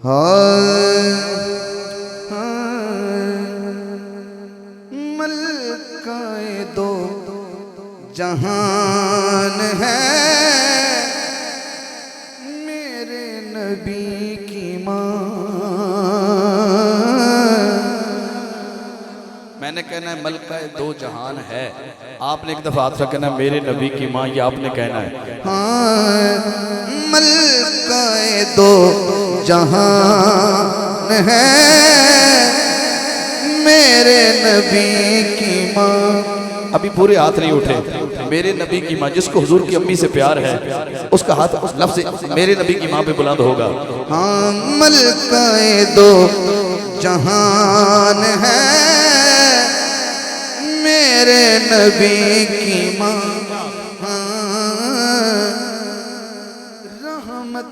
हाय मलकाए दो जहान है मेरे नबी की माँ। मैंने कहना है मलकाए दो जहान है, आपने एक दफा हाथ कहना है मेरे नबी की माँ, ये आपने कहना है। हाँ मलकाए दो जहान है मेरे नबी की माँ। अभी पूरे हाथ नहीं उठे। मेरे नबी की माँ, जिसको हुजूर की अम्मी से प्यार है उसका हाथ लफ्ज़ मेरे नबी की माँ पे बुलंद होगा। हाँ मलकाए दो जहान है मेरे नबी की माँ। रहमत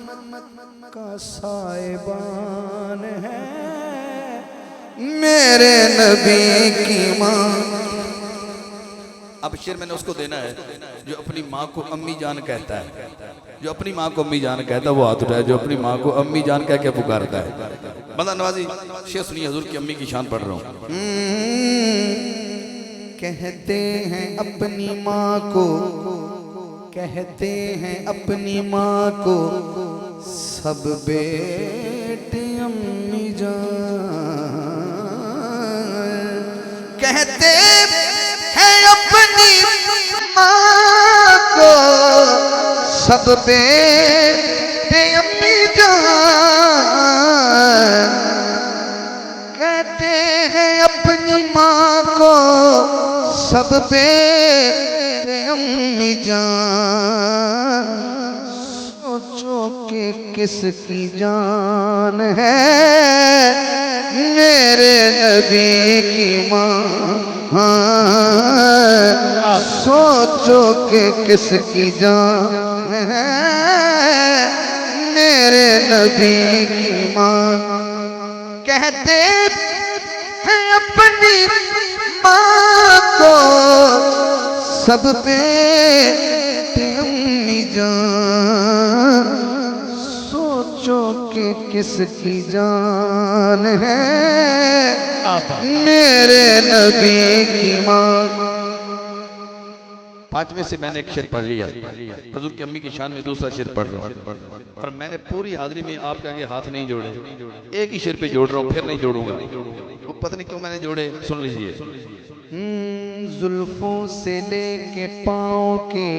का साहिबान है मेरे नबी की माँ। अब शेर मैंने उसको देना है जो अपनी माँ को अम्मी जान कहता है। जो अपनी माँ को अम्मी जान कहता है वो हाथ उठाए। जो अपनी माँ को अम्मी जान कह के पुकारता है। बंदा नवाजी शेर सुनिए, हुजूर की अम्मी की शान पढ़ रहा हूँ। कहते हैं अपनी माँ को, कहते हैं अपनी माँ को सब बेटे अम्मी जान। कहते हैं अपनी माँ को सब बेटे अम्मी जान। कहते हैं अपनी माँ को सब बेटे अम्मी जान। सोचो कि किसकी जान है मेरे नबी की माँ। सोचो कि किसकी जान है मेरे नबी की माँ। कहते हैं अपनी माँ को सब बेटे अम्मी जान। सोचो कि किसकी जान है मेरे नबी की माँ। पांचवें से मैंने एक शेर पढ़ लिया, हुजूर की अम्मी की शान में दूसरा शेर पढ़ रहा हूँ। पर मैंने पूरी हाजिरी में आपके आगे हाथ नहीं जोड़े, एक ही शेर पे जोड़ रहा हूँ, फिर नहीं जोड़ूंगा। वो पता नहीं क्यों मैंने जोड़े, सुन लीजिए। जुल्फों से लेके पाँव के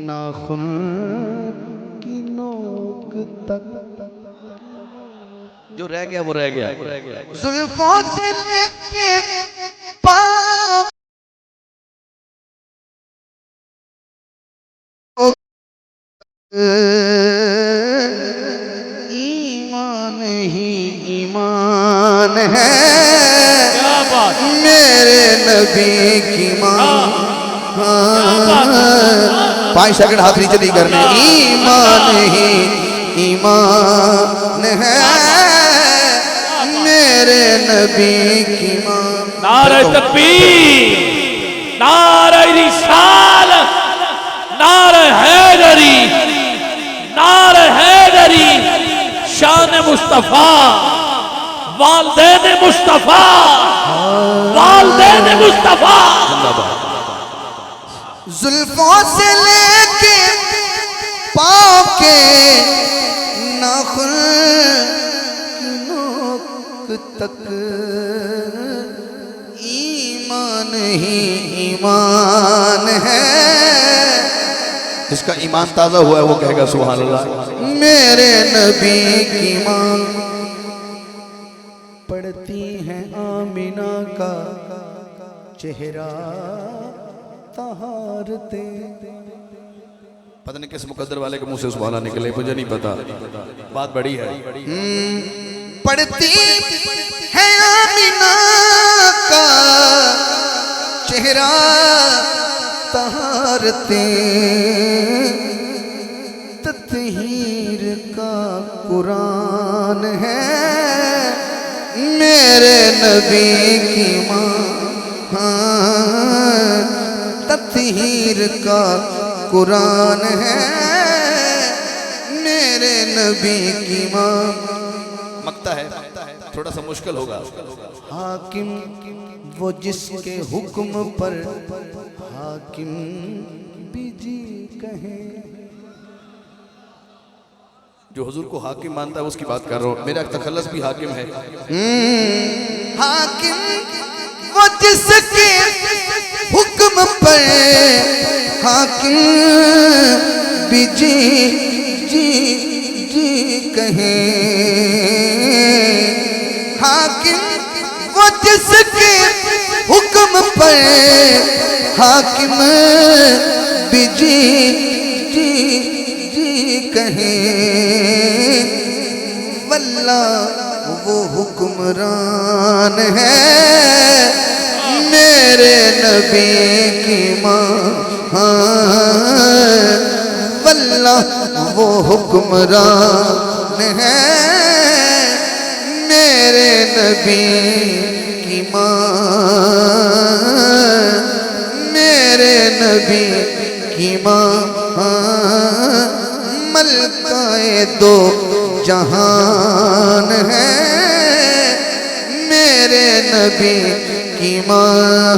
नाखून की नोक तक, जो रह गया वो रह गया। जुल्फों से लेके पाँव ईमान ही ईमान है मेरे नबी की माँ। 5 सेकंड हाथ नीचे नहीं करने। ईमान ही ईमान है मेरे नबी की माँ। नारे तकबीर, नारे रिसालत, नारे हैदरी, नारे हैदरी, शान मुस्तफा, वालदैन मुस्तफा, वालदैन मुस्तफा। जुल्फों से लेके पाँव के नाखून की नोक तक ईमान ही ईमान है। जिसका ईमान ताज़ा हुआ है वो कहेगा सुभान अल्लाह। मेरे नबी की माँ पढ़ती हैं आमिना का चेहरा तहारते। पता नहीं किस मुकद्दर वाले के मुंह से सुभान अल्लाह निकले, मुझे नहीं पता, बात बड़ी है। पढ़ती है आमिना का चेहरा तहारते। तत्हीर का कुरान है मेरे नबी की माँ। तत्हीर का कुरान है मेरे नबी की माँ। थोड़ा सा मुश्किल होगा। हाकिम वो जिसके हुक्म पर हाकिम भी जी कहे। जो हुजूर को हाकिम मानता है उसकी बात कर रहा हूँ, मेरा तखल्लुस भी हाकिम है। हाकिम वो जिसके हुक्म पर हाकिम भी जी कहे। हाकिम वो जिसके हुक्म पर हाकिम भी जी कहे। वल्लाह वो हुक्मरान है मेरे नबी की माँ। वल्लाह वो हुक्मरान है मेरे नबी की माँ। मेरे नबी की माँ मलकाए दो जहान है मेरे नबी की माँ।